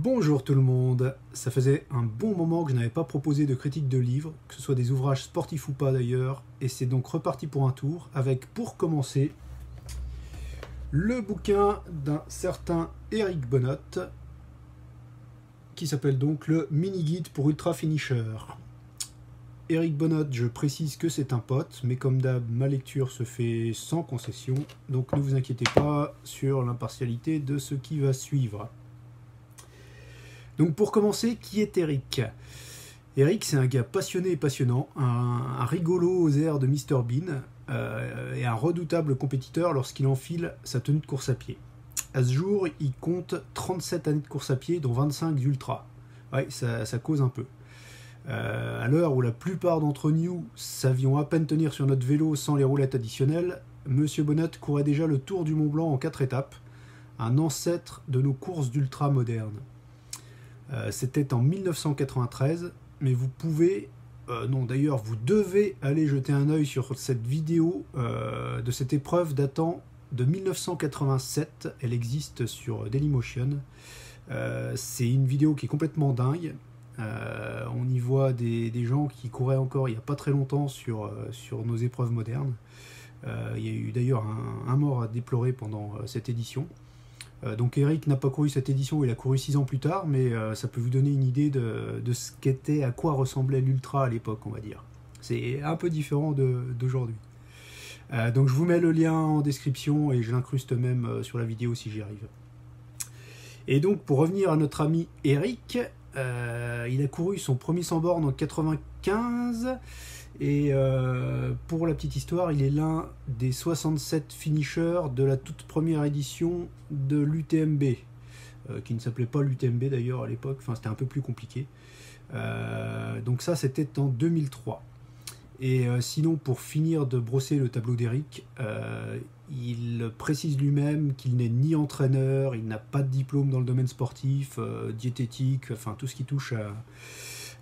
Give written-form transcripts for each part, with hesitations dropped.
Bonjour tout le monde, ça faisait un bon moment que je n'avais pas proposé de critique de livres, que ce soit des ouvrages sportifs ou pas d'ailleurs, et c'est donc reparti pour un tour avec, pour commencer, le bouquin d'un certain Eric Bonnot, qui s'appelle donc le mini-guide pour Ultra Finisher. Eric Bonnot, je précise que c'est un pote, mais comme d'hab, ma lecture se fait sans concession, donc ne vous inquiétez pas sur l'impartialité de ce qui va suivre. Donc pour commencer, qui est Eric ? Eric, c'est un gars passionné et passionnant, un rigolo aux airs de Mr Bean, et un redoutable compétiteur lorsqu'il enfile sa tenue de course à pied. À ce jour, il compte 37 années de course à pied, dont 25 d'ultra. Ouais, ça cause un peu. À l'heure où la plupart d'entre nous savions à peine tenir sur notre vélo sans les roulettes additionnelles, Monsieur Bonnot courait déjà le Tour du Mont Blanc en 4 étapes, un ancêtre de nos courses d'ultra modernes. C'était en 1993, mais vous pouvez, non d'ailleurs vous devez aller jeter un œil sur cette vidéo de cette épreuve datant de 1987, elle existe sur Dailymotion. C'est une vidéo qui est complètement dingue, on y voit des gens qui couraient encore il n'y a pas très longtemps sur nos épreuves modernes. Il y a eu d'ailleurs un mort à déplorer pendant cette édition. Donc Eric n'a pas couru cette édition, il a couru 6 ans plus tard, mais ça peut vous donner une idée de ce qu'était, à quoi ressemblait l'ultra à l'époque, on va dire. C'est un peu différent d'aujourd'hui. Donc je vous mets le lien en description et je l'incruste même sur la vidéo si j'y arrive. Et donc pour revenir à notre ami Eric, il a couru son premier 100 bornes en 95. Et pour la petite histoire, il est l'un des 67 finishers de la toute première édition de l'UTMB, qui ne s'appelait pas l'UTMB d'ailleurs à l'époque, enfin c'était un peu plus compliqué. Donc ça c'était en 2003. Et sinon, pour finir de brosser le tableau d'Eric, il précise lui-même qu'il n'est ni entraîneur, il n'a pas de diplôme dans le domaine sportif, diététique, enfin tout ce qui touche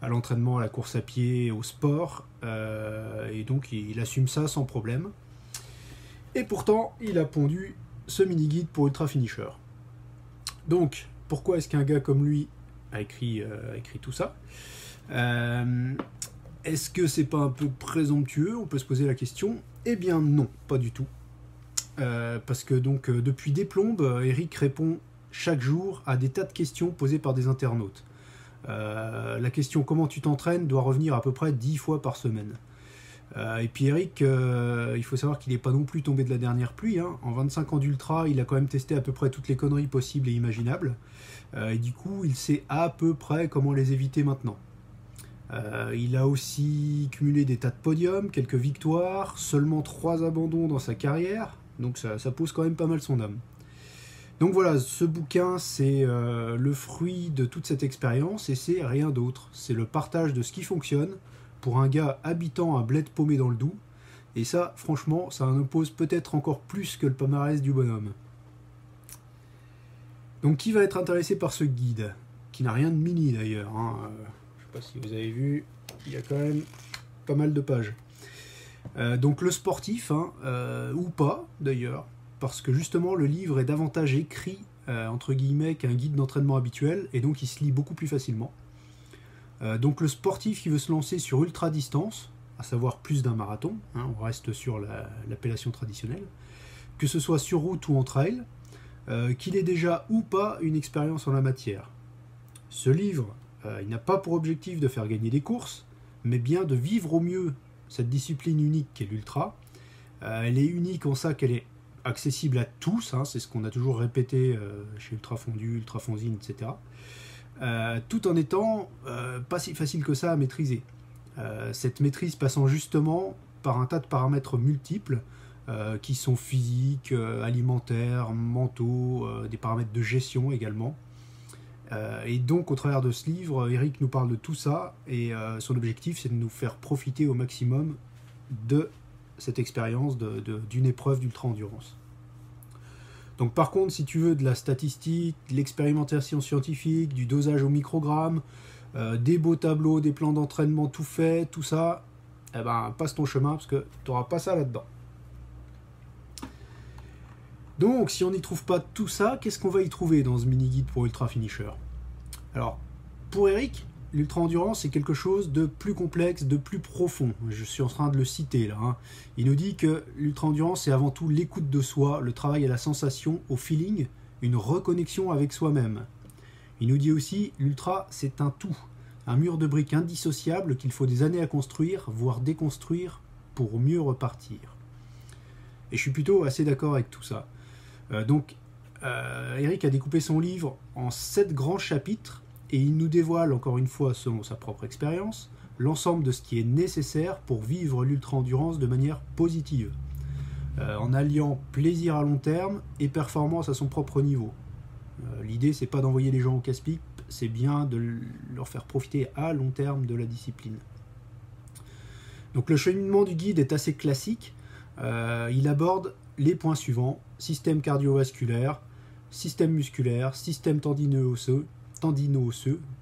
à l'entraînement, à la course à pied, au sport, et donc il assume ça sans problème. Et pourtant, il a pondu ce mini-guide pour Ultra Finisher. Donc, pourquoi est-ce qu'un gars comme lui a écrit tout ça ? Est-ce que c'est pas un peu présomptueux ? On peut se poser la question. Eh bien non, pas du tout. Parce que donc depuis des plombes, Eric répond chaque jour à des tas de questions posées par des internautes. La question comment tu t'entraînes doit revenir à peu près 10 fois par semaine. Et puis Eric, il faut savoir qu'il n'est pas non plus tombé de la dernière pluie, hein. En 25 ans d'ultra, il a quand même testé à peu près toutes les conneries possibles et imaginables. Et du coup, il sait à peu près comment les éviter maintenant. Il a aussi cumulé des tas de podiums, quelques victoires, seulement 3 abandons dans sa carrière. Donc ça pose quand même pas mal son âme. Donc voilà, ce bouquin, c'est le fruit de toute cette expérience et c'est rien d'autre. C'est le partage de ce qui fonctionne pour un gars habitant un bled paumé dans le Doubs. Et ça, franchement, ça en oppose peut-être encore plus que le palmarès du bonhomme. Donc qui va être intéressé par ce guide, qui n'a rien de mini d'ailleurs, hein. Je ne sais pas si vous avez vu, il y a quand même pas mal de pages. Donc le sportif, hein, ou pas d'ailleurs, parce que justement le livre est davantage écrit entre guillemets qu'un guide d'entraînement habituel et donc il se lit beaucoup plus facilement. Donc le sportif qui veut se lancer sur ultra distance, à savoir plus d'un marathon, hein, on reste sur l'appellation traditionnelle, que ce soit sur route ou en trail, qu'il ait déjà ou pas une expérience en la matière. Ce livre, il n'a pas pour objectif de faire gagner des courses, mais bien de vivre au mieux cette discipline unique qu'est l'ultra. Elle est unique en ça qu'elle est accessible à tous, hein, c'est ce qu'on a toujours répété chez Ultra Fondu, Ultra Fonzine, etc. Tout en étant pas si facile que ça à maîtriser. Cette maîtrise passant justement par un tas de paramètres multiples qui sont physiques, alimentaires, mentaux, des paramètres de gestion également. Et donc au travers de ce livre, Eric nous parle de tout ça et son objectif c'est de nous faire profiter au maximum de cette expérience d'une épreuve d'ultra-endurance. Donc par contre, si tu veux de la statistique, de l'expérimentation scientifique, du dosage au microgramme, des beaux tableaux, des plans d'entraînement tout faits, tout ça, eh ben, passe ton chemin parce que tu n'auras pas ça là-dedans. Donc si on n'y trouve pas tout ça, qu'est-ce qu'on va y trouver dans ce mini-guide pour Ultra Finisher ? Alors, pour Eric, l'ultra-endurance, c'est quelque chose de plus complexe, de plus profond. Je suis en train de le citer là. Hein. Il nous dit que l'ultra-endurance, c'est avant tout l'écoute de soi, le travail à la sensation, au feeling, une reconnexion avec soi-même. Il nous dit aussi, l'ultra, c'est un tout, un mur de briques indissociable qu'il faut des années à construire, voire déconstruire, pour mieux repartir. Et je suis plutôt assez d'accord avec tout ça. Eric a découpé son livre en 7 grands chapitres, et il nous dévoile, encore une fois, selon sa propre expérience, l'ensemble de ce qui est nécessaire pour vivre l'ultra-endurance de manière positive, en alliant plaisir à long terme et performance à son propre niveau. L'idée, c'est pas d'envoyer les gens au casse-pipe, c'est bien de leur faire profiter à long terme de la discipline. Donc le cheminement du guide est assez classique. Il aborde les points suivants: système cardiovasculaire, système musculaire, système tendineux-osseux,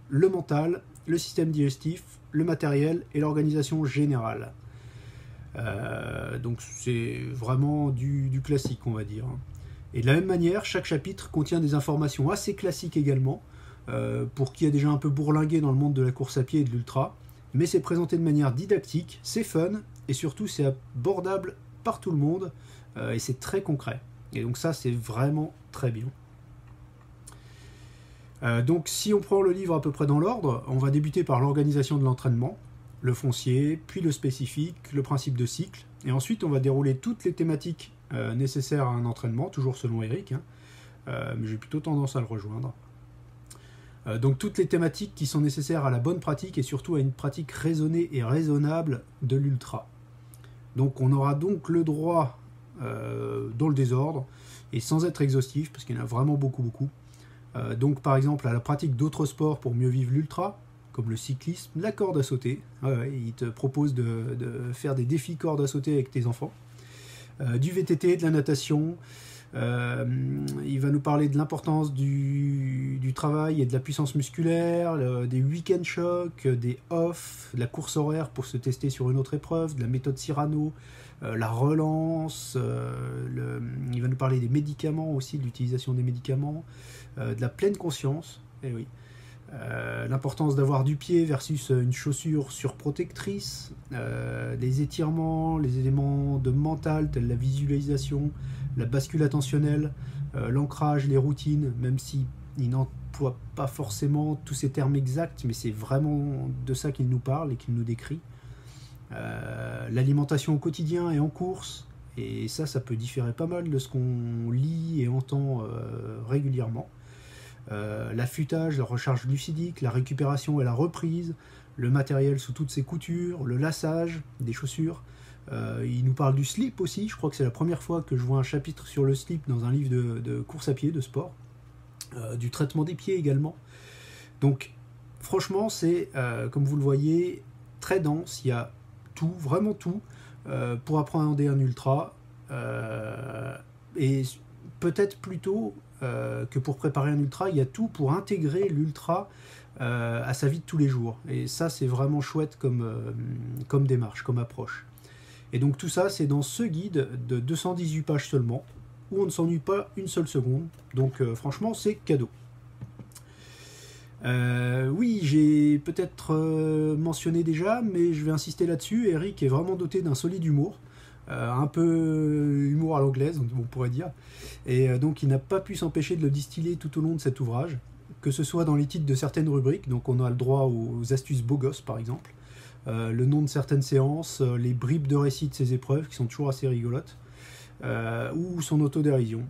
le mental, le système digestif, le matériel et l'organisation générale. Donc c'est vraiment du classique, on va dire. Et de la même manière, chaque chapitre contient des informations assez classiques également, pour qui a déjà un peu bourlingué dans le monde de la course à pied et de l'ultra, mais c'est présenté de manière didactique, c'est fun, et surtout c'est abordable par tout le monde, et c'est très concret. Et donc ça, c'est vraiment très bien. Donc si on prend le livre à peu près dans l'ordre, on va débuter par l'organisation de l'entraînement, le foncier, puis le spécifique, le principe de cycle, et ensuite on va dérouler toutes les thématiques nécessaires à un entraînement, toujours selon Eric, mais j'ai plutôt tendance à le rejoindre. Donc toutes les thématiques qui sont nécessaires à la bonne pratique et surtout à une pratique raisonnée et raisonnable de l'ultra. Donc on aura donc le droit, dans le désordre, et sans être exhaustif, parce qu'il y en a vraiment beaucoup, donc par exemple à la pratique d'autres sports pour mieux vivre l'ultra, comme le cyclisme, la corde à sauter. Il te propose de faire des défis corde à sauter avec tes enfants. Du VTT, de la natation. Il va nous parler de l'importance du travail et de la puissance musculaire, des week-end shocks, des off, de la course horaire pour se tester sur une autre épreuve, de la méthode Cyrano, la relance. Il va nous parler des médicaments aussi, de l'utilisation des médicaments, de la pleine conscience. Eh oui. L'importance d'avoir du pied versus une chaussure surprotectrice, les étirements, les éléments de mental tels la visualisation, la bascule attentionnelle, l'ancrage, les routines, même si il n'emploie pas forcément tous ces termes exacts, mais c'est vraiment de ça qu'il nous parle et qu'il nous décrit. L'alimentation au quotidien et en course, et ça peut différer pas mal de ce qu'on lit et entend régulièrement. L'affûtage, la recharge lucidique, la récupération et la reprise, le matériel sous toutes ses coutures, le lassage des chaussures. Il nous parle du slip aussi, je crois que c'est la première fois que je vois un chapitre sur le slip dans un livre de course à pied, de sport. Du traitement des pieds également. Donc franchement c'est, comme vous le voyez, très dense, il y a tout, vraiment tout, pour appréhender un ultra, et peut-être plutôt que pour préparer un ultra, il y a tout pour intégrer l'ultra à sa vie de tous les jours. Et ça, c'est vraiment chouette comme démarche, comme approche. Et donc tout ça, c'est dans ce guide de 218 pages seulement, où on ne s'ennuie pas une seule seconde. Donc franchement, c'est cadeau. Oui, j'ai peut-être mentionné déjà, mais je vais insister là-dessus. Eric est vraiment doté d'un solide humour. Un peu humour à l'anglaise, on pourrait dire. Et donc il n'a pas pu s'empêcher de le distiller tout au long de cet ouvrage, que ce soit dans les titres de certaines rubriques, donc on a le droit aux astuces beaux gosses par exemple, le nom de certaines séances, les bribes de récit de ses épreuves qui sont toujours assez rigolotes, ou son autodérision.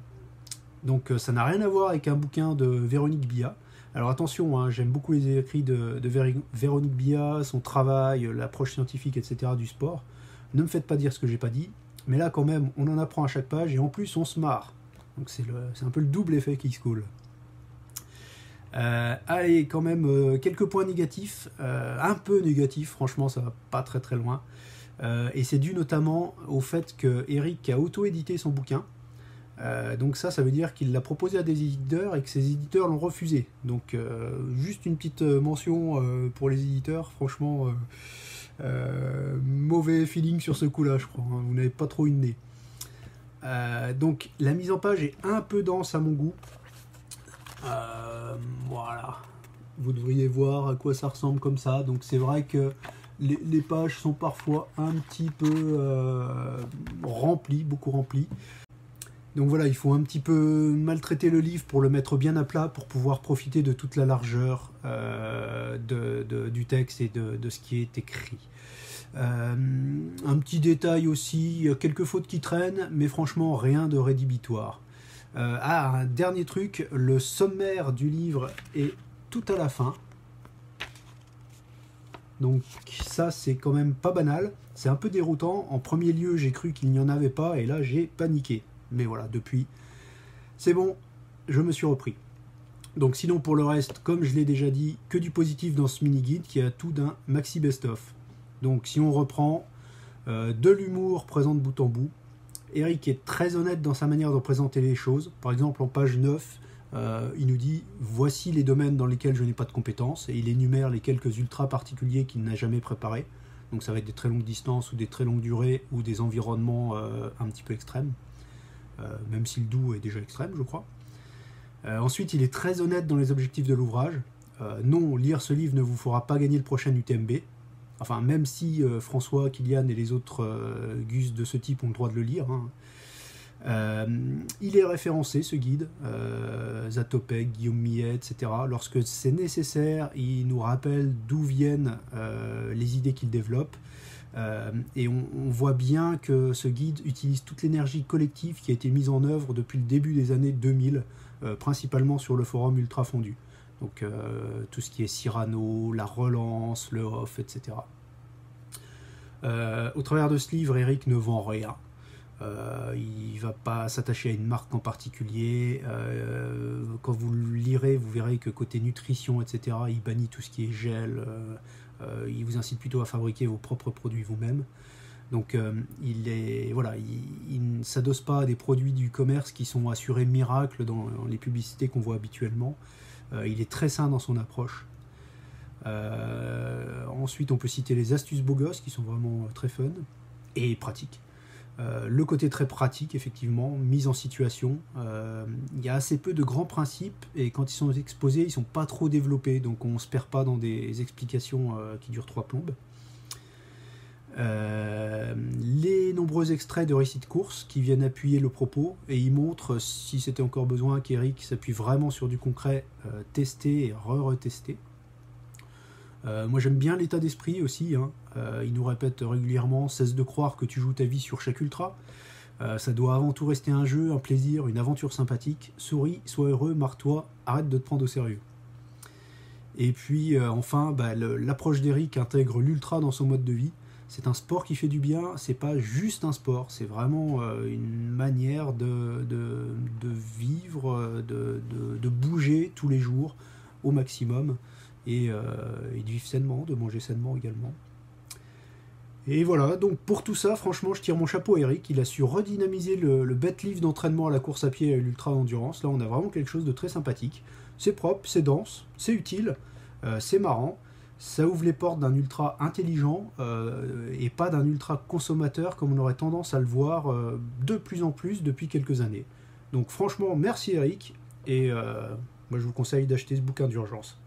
Donc ça n'a rien à voir avec un bouquin de Véronique Bia. Alors attention, hein, j'aime beaucoup les écrits de Véronique Bia, son travail, l'approche scientifique, etc. du sport. Ne me faites pas dire ce que j'ai pas dit, mais là quand même on en apprend à chaque page et en plus on se marre. Donc c'est un peu le double effet qui se coule. Allez, quand même quelques points négatifs, un peu négatifs, franchement ça va pas très très loin. Et c'est dû notamment au fait que Eric a auto-édité son bouquin. Donc ça veut dire qu'il l'a proposé à des éditeurs et que ces éditeurs l'ont refusé. Donc juste une petite mention pour les éditeurs, franchement mauvais feeling sur ce coup là je crois, hein, vous n'avez pas trop eu de nez. Donc la mise en page est un peu dense à mon goût, voilà, Vous devriez voir à quoi ça ressemble comme ça. Donc c'est vrai que les pages sont parfois un petit peu remplies, beaucoup remplies. Donc voilà, il faut un petit peu maltraiter le livre pour le mettre bien à plat, pour pouvoir profiter de toute la largeur du texte et de ce qui est écrit. Un petit détail aussi, il y a quelques fautes qui traînent, mais franchement rien de rédhibitoire. Un dernier truc, le sommaire du livre est tout à la fin. Donc ça c'est quand même pas banal, c'est un peu déroutant. En premier lieu j'ai cru qu'il n'y en avait pas et là j'ai paniqué. Mais voilà, depuis c'est bon, je me suis repris. Donc sinon pour le reste, comme je l'ai déjà dit, que du positif dans ce mini-guide qui a tout d'un maxi best-of. Donc si on reprend, de l'humour présent de bout en bout. Eric est très honnête dans sa manière de présenter les choses. Par exemple en page 9, il nous dit « Voici les domaines dans lesquels je n'ai pas de compétences » et il énumère les quelques ultras particuliers qu'il n'a jamais préparés. Donc ça va être des très longues distances ou des très longues durées ou des environnements un petit peu extrêmes. Même si le doux est déjà extrême, je crois. Ensuite, il est très honnête dans les objectifs de l'ouvrage. Non, lire ce livre ne vous fera pas gagner le prochain UTMB. Enfin, même si François, Kylian et les autres gus de ce type ont le droit de le lire. Hein. Il est référencé, ce guide. Zatopek, Guillaume Millet, etc. Lorsque c'est nécessaire, il nous rappelle d'où viennent les idées qu'il développe. Et on voit bien que ce guide utilise toute l'énergie collective qui a été mise en œuvre depuis le début des années 2000, principalement sur le forum Ultra Fondu. Donc tout ce qui est Cyrano, la relance, le off, etc. Au travers de ce livre, Eric ne vend rien. Il ne va pas s'attacher à une marque en particulier. Quand vous le lirez, vous verrez que côté nutrition, etc., il bannit tout ce qui est gel. Il vous incite plutôt à fabriquer vos propres produits vous-même. Donc il ne s'adosse pas à des produits du commerce qui sont assurés miracles dans les publicités qu'on voit habituellement. Il est très sain dans son approche. Ensuite, on peut citer les astuces beaux gosses qui sont vraiment très fun et pratiques. Le côté très pratique, effectivement, mise en situation. Il y a assez peu de grands principes et quand ils sont exposés, ils ne sont pas trop développés. Donc on ne se perd pas dans des explications qui durent 3 plombes. Les nombreux extraits de récits de course qui viennent appuyer le propos et ils montrent, si c'était encore besoin, qu'Eric s'appuie vraiment sur du concret, testé et retesté. Moi j'aime bien l'état d'esprit aussi, hein. Il nous répète régulièrement « Cesse de croire que tu joues ta vie sur chaque ultra ». Ça doit avant tout rester un jeu, un plaisir, une aventure sympathique. Souris, sois heureux, marre-toi, arrête de te prendre au sérieux. Et puis enfin, l'approche d'Eric intègre l'ultra dans son mode de vie. C'est un sport qui fait du bien, c'est pas juste un sport, c'est vraiment une manière de vivre, de bouger tous les jours au maximum et de vivre sainement, de manger sainement également. Et voilà, donc pour tout ça, franchement, je tire mon chapeau à Eric. Il a su redynamiser le bête livre d'entraînement à la course à pied et à l'ultra-endurance. Là, on a vraiment quelque chose de très sympathique. C'est propre, c'est dense, c'est utile, c'est marrant. Ça ouvre les portes d'un ultra intelligent et pas d'un ultra consommateur comme on aurait tendance à le voir de plus en plus depuis quelques années. Donc franchement, merci Eric. Et moi, je vous conseille d'acheter ce bouquin d'urgence.